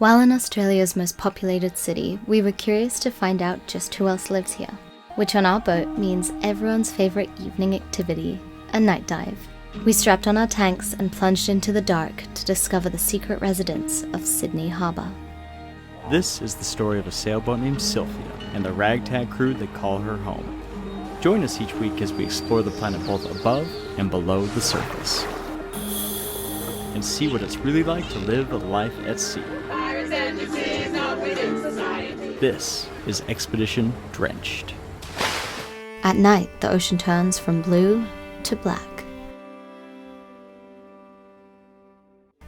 While in Australia's most populated city, we were curious to find out just who else lives here, which on our boat means everyone's favourite evening activity, a night dive. We strapped on our tanks and plunged into the dark to discover the secret residence of Sydney Harbour. This is the story of a sailboat named Sylvia and the ragtag crew that call her home. Join us each week as we explore the planet both above and below the surface, and see what it's really like to live a life at sea. This is Expedition Drenched. At night, the ocean turns from blue to black.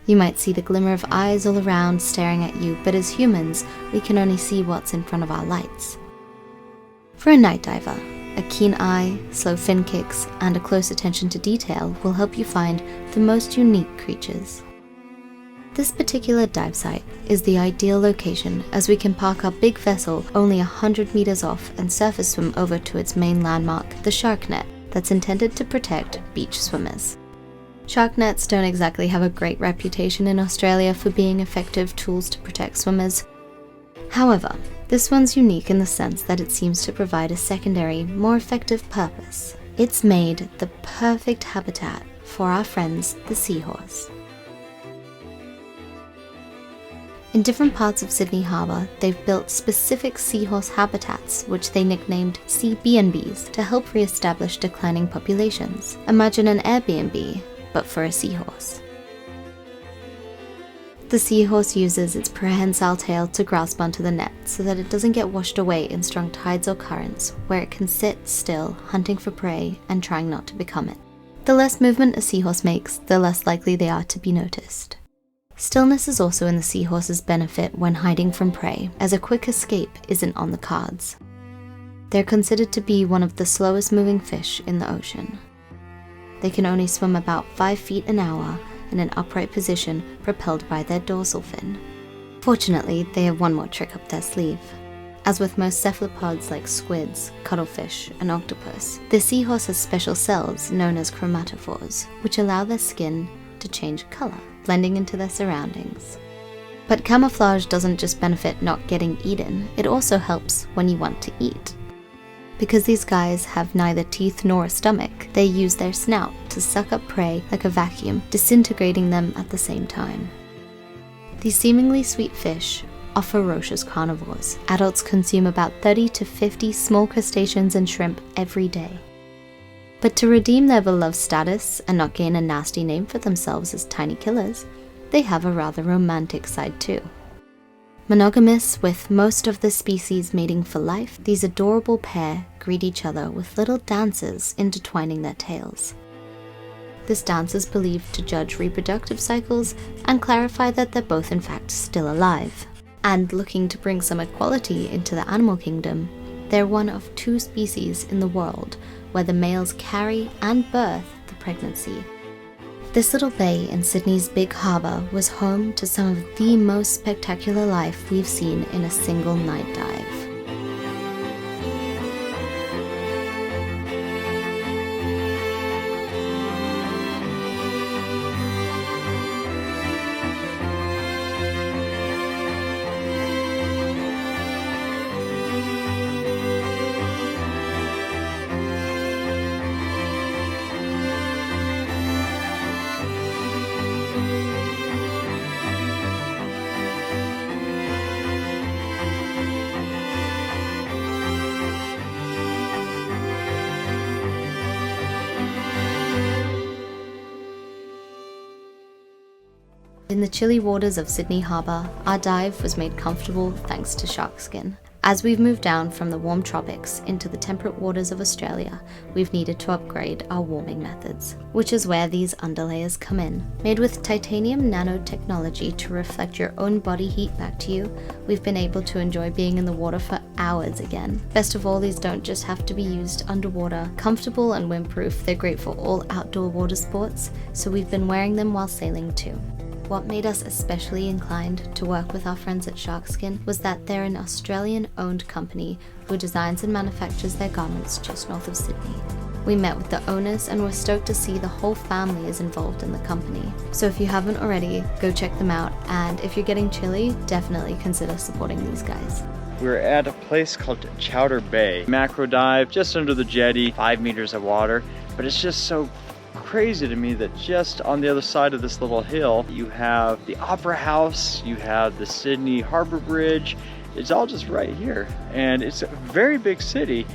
You might see the glimmer of eyes all around staring at you, but as humans, we can only see what's in front of our lights. For a night diver, a keen eye, slow fin kicks, and a close attention to detail will help you find the most unique creatures. This particular dive site is the ideal location, as we can park our big vessel only 100 meters off and surface swim over to its main landmark, the shark net, that's intended to protect beach swimmers. Shark nets don't exactly have a great reputation in Australia for being effective tools to protect swimmers. However, this one's unique in the sense that it seems to provide a secondary, more effective purpose. It's made the perfect habitat for our friends, the seahorse. In different parts of Sydney Harbour, they've built specific seahorse habitats, which they nicknamed Sea B&Bs, to help re-establish declining populations. Imagine an Airbnb, but for a seahorse. The seahorse uses its prehensile tail to grasp onto the net so that it doesn't get washed away in strong tides or currents, where it can sit still, hunting for prey and trying not to become it. The less movement a seahorse makes, the less likely they are to be noticed. Stillness is also in the seahorse's benefit when hiding from prey, as a quick escape isn't on the cards. They're considered to be one of the slowest moving fish in the ocean. They can only swim about 5 feet an hour in an upright position, propelled by their dorsal fin. Fortunately, they have one more trick up their sleeve. As with most cephalopods like squids, cuttlefish, and octopus, the seahorse has special cells known as chromatophores, which allow their skin to change color, blending into their surroundings. But camouflage doesn't just benefit not getting eaten, it also helps when you want to eat. Because these guys have neither teeth nor a stomach, they use their snout to suck up prey like a vacuum, disintegrating them at the same time. These seemingly sweet fish are ferocious carnivores. Adults consume about 30 to 50 small crustaceans and shrimp every day. But to redeem their beloved status and not gain a nasty name for themselves as tiny killers, they have a rather romantic side too. Monogamous, with most of the species mating for life, these adorable pair greet each other with little dances intertwining their tails. This dance is believed to judge reproductive cycles and clarify that they're both in fact still alive. And looking to bring some equality into the animal kingdom, they're one of 2 species in the world where the males carry and birth the pregnancy. This little bay in Sydney's big harbour was home to some of the most spectacular life we've seen in a single night dive. In the chilly waters of Sydney Harbour, our dive was made comfortable thanks to shark skin. As we've moved down from the warm tropics into the temperate waters of Australia, we've needed to upgrade our warming methods, which is where these underlayers come in. Made with titanium nanotechnology to reflect your own body heat back to you, we've been able to enjoy being in the water for hours again. Best of all, these don't just have to be used underwater. Comfortable and windproof, they're great for all outdoor water sports, so we've been wearing them while sailing too. What made us especially inclined to work with our friends at Sharkskin was that they're an Australian-owned company who designs and manufactures their garments just north of Sydney. We met with the owners and were stoked to see the whole family is involved in the company. So if you haven't already, go check them out, and if you're getting chilly, definitely consider supporting these guys. We're at a place called Chowder Bay. Macro dive just under the jetty, 5 meters of water, but it's just so crazy to me that just on the other side of this little hill, you have the Opera House, you have the Sydney Harbour Bridge. It's all just right here, and it's a very big city,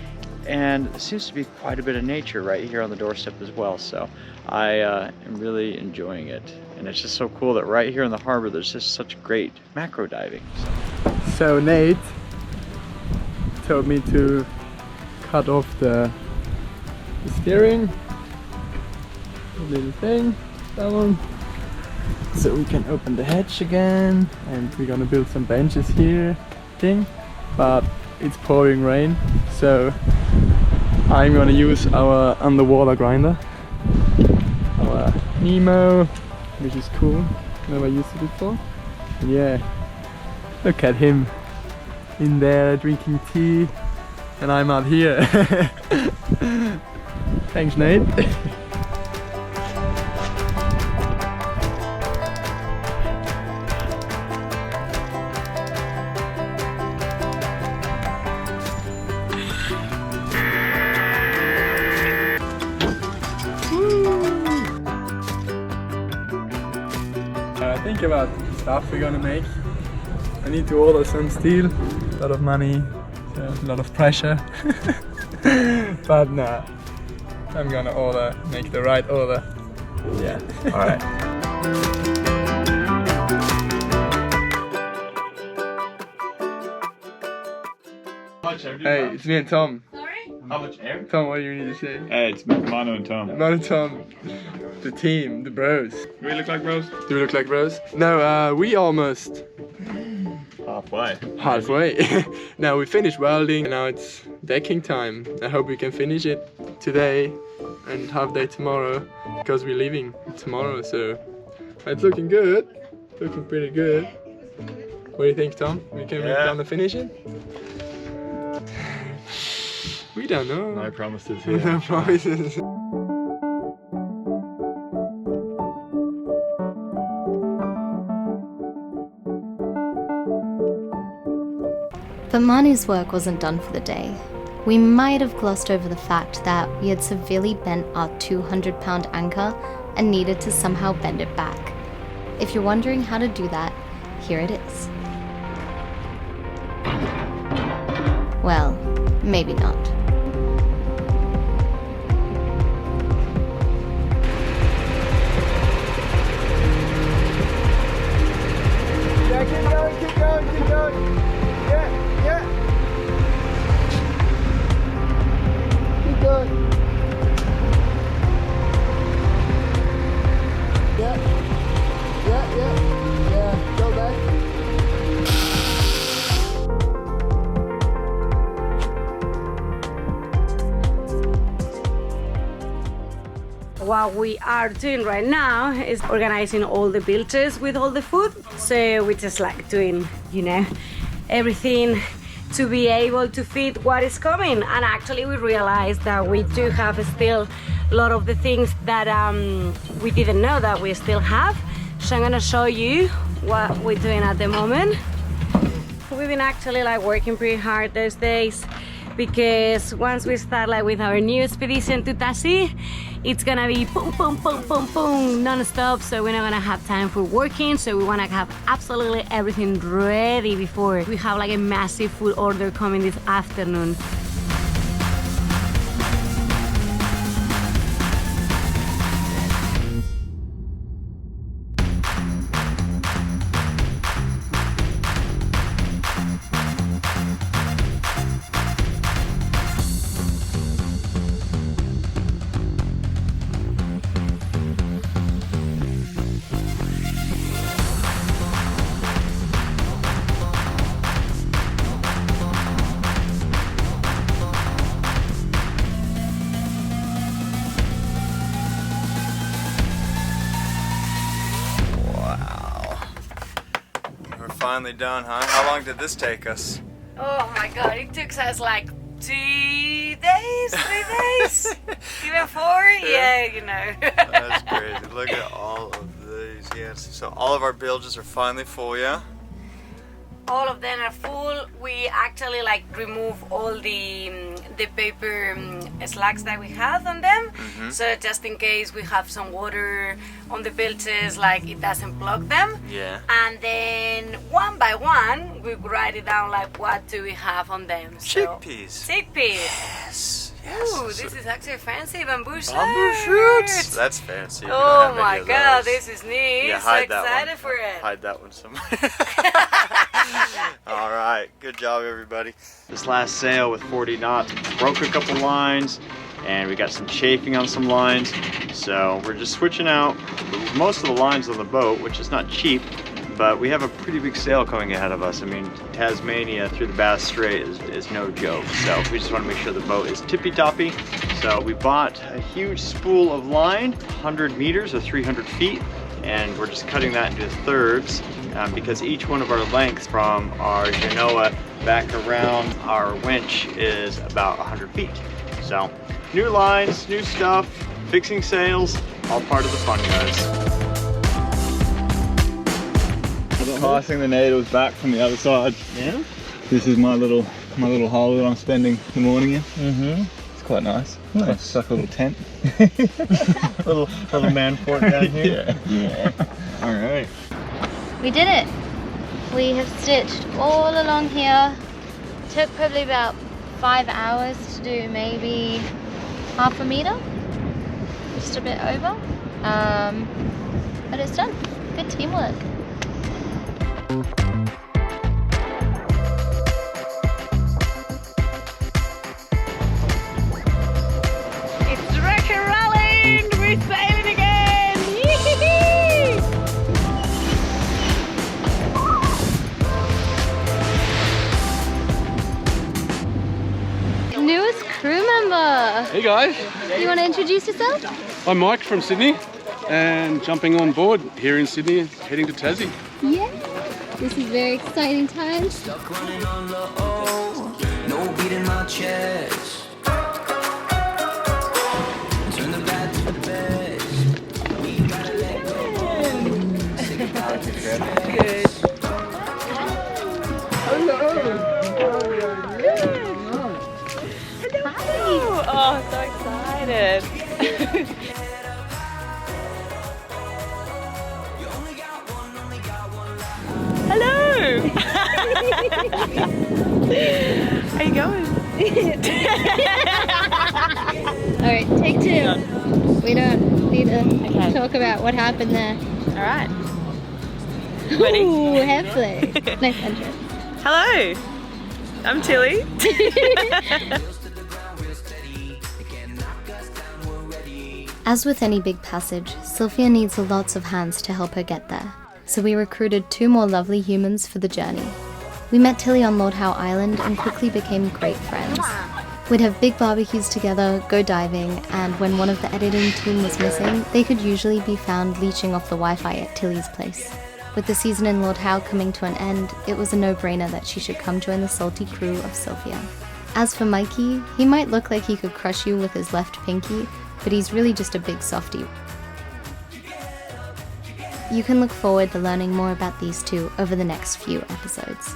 and there seems to be quite a bit of nature right here on the doorstep as well. So I am really enjoying it, and it's just so cool that right here in the harbor there's just such great macro diving. So Nate told me to cut off the steering, the little thing, that one, so we can open the hatch again, and we're gonna build some benches here, but it's pouring rain, so I'm gonna use our underwater grinder, our Nemo, which is cool, never used it before. And yeah, look at him in there drinking tea, and I'm out here. Thanks, Nate. Think about stuff we're gonna make. I need to order some steel, a lot of money, so a lot of pressure. But nah, I'm gonna make the right order. Yeah, alright. Hey, it's me and Tom. Sorry? How much air? Tom, what do you need to say? Hey, it's Mano and Tom. Not Tom, the team, the bros. Do we look like bros? Do we look like bros? No, we almost halfway. Now we finished welding, and now it's decking time. I hope we can finish it today and half day tomorrow, because we're leaving tomorrow, so it's looking good, looking pretty good. What do you think, Tom? We gonna finish it? We don't know. No promises here. No promises. But Manu's work wasn't done for the day. We might have glossed over the fact that we had severely bent our 200-pound anchor and needed to somehow bend it back. If you're wondering how to do that, here it is. Well, maybe not. Yeah, keep going, keep going, keep going. Yeah, yeah. Keep going. Yeah, yeah, yeah, yeah. Go back. What we are doing right now is organizing all the bilges with all the food. So we just like doing, you know, everything to be able to fit what is coming. And actually we realized that we do have still a lot of the things that we didn't know that we still have. So I'm gonna show you what we're doing at the moment. We've been actually like working pretty hard those days, because once we start like with our new expedition to Tassie, it's gonna be boom, boom, boom, boom, boom, non-stop, so we're not gonna have time for working, so we wanna have absolutely everything ready before we have like a massive food order coming this afternoon. Finally done, huh? How long did this take us? Oh my god, it took us like 2 days, 3 days, even 4. Yeah, you know. That's crazy. Look at all of these. Yes. So all of our bilges are finally full, yeah? All of them are full. We actually like remove all the paper slacks that we have on them. So just in case we have some water on the bilges, like it doesn't block them. Yeah. And then one by one, we write it down like what do we have on them. Chickpeas. So, chickpeas. Yes. Ooh, this is actually fancy bamboo shoots. Bamboo shoots. That's fancy. We don't Oh have my any of god, those. this is neat. Yeah, So hide that excited one. for it. Hide that one somewhere. All right, good job, everybody. This last sail with 40 knots broke a couple lines, and we got some chafing on some lines. So we're just switching out most of the lines on the boat, which is not cheap, but we have a pretty big sail coming ahead of us. I mean, Tasmania through the Bass Strait is no joke. So we just want to make sure the boat is tippy-toppy. So we bought a huge spool of line, 100 meters or 300 feet, and we're just cutting that into thirds because each one of our lengths from our genoa back around our winch is about 100 feet. So new lines, new stuff, fixing sails, all part of the fun, guys. Passing the needles back from the other side. Yeah? This is my little hole that I'm spending the morning in. It's quite nice. It's like a little tent. little man fort down here. Yeah. All right. We did it! We have stitched all along here. Took probably about 5 hours to do maybe half a meter. Just a bit over. But it's done. Good teamwork. It's rock and rolling! We're sailing again! Yee-hee-hee! Newest crew member! Hey guys, You want to introduce yourself? I'm Mike from Sydney and jumping on board here in Sydney, heading to Tassie. Yeah! This is very exciting times. Stuck running on low, no beat in my chest. Turn the bad to the best. We gotta let go. Say goodbye to the stress. Oh, so excited. Hello. How you going? Alright, take 2. We don't need to talk about what happened there. All right. Ready? Ooh, heavily. Nice entrance. Hello. I'm Tilly. As with any big passage, Sylvia needs lots of hands to help her get there. So we recruited 2 more lovely humans for the journey. We met Tilly on Lord Howe Island and quickly became great friends. We'd have big barbecues together, go diving, and when one of the editing team was missing, they could usually be found leeching off the Wi-Fi at Tilly's place. With the season in Lord Howe coming to an end, it was a no-brainer that she should come join the salty crew of Sylvia. As for Mikey, he might look like he could crush you with his left pinky, but he's really just a big softie. You can look forward to learning more about these 2 over the next few episodes.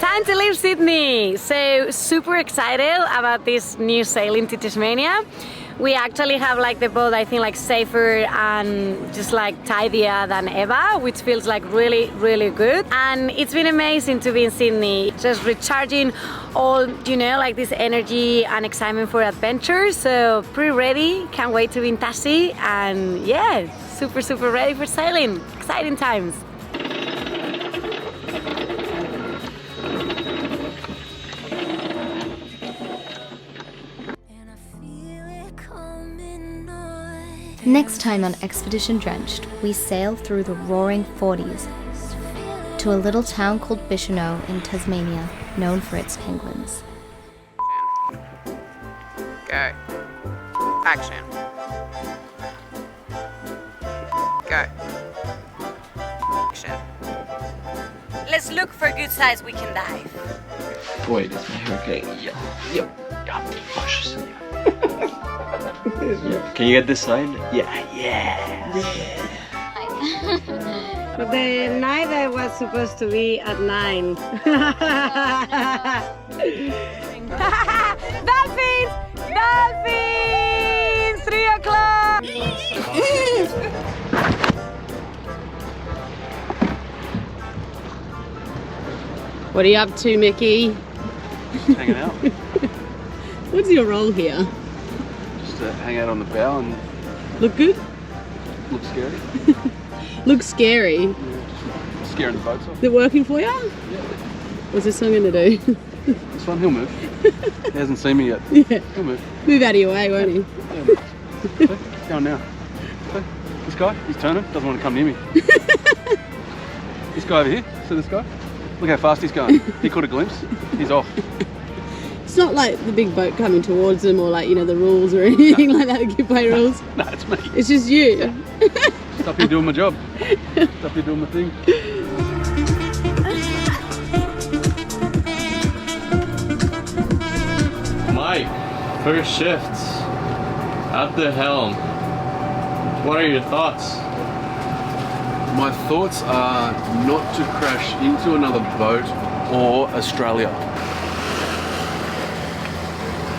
Time to leave Sydney! So super excited about this new sailing to Tasmania. We actually have like the boat, I think, like safer and just like tidier than ever, which feels like really, really good. And it's been amazing to be in Sydney, just recharging all, you know, like this energy and excitement for adventure. So pretty ready, can't wait to be in Tassie, and yeah, super, super ready for sailing. Exciting times. Next time on Expedition Drenched, we sail through the roaring 40s. to a little town called Bicheno in Tasmania, known for its penguins. Go. Action. Go. Action. Let's look for a good size we can dive. Wait, is my hair okay? Yep. Can you get this side? Yeah. But the night I was supposed to be at 9. Dolphins! Dolphins! 3 o'clock! What are you up to, Mickey? Just hanging out. What's your role here? Just hang out on the bow and Look good? look scary. Looks scary. Yeah, just scaring the boats off. Is it working for you? Yeah. What's this song gonna do? This one, he'll move. He hasn't seen me yet. Yeah. He'll move. Move out of your way, won't he? Yeah. See? Going now. See? This guy, he's turning, doesn't want to come near me. This guy over here, see this guy? Look how fast he's going. He caught a glimpse, he's off. It's not like the big boat coming towards them or like, you know, the rules or anything like that, the giveaway rules. No, it's me. It's just you. Yeah. Just up here doing my job. Just up here doing my thing. Mike, first shift at the helm. What are your thoughts? My thoughts are not to crash into another boat or Australia.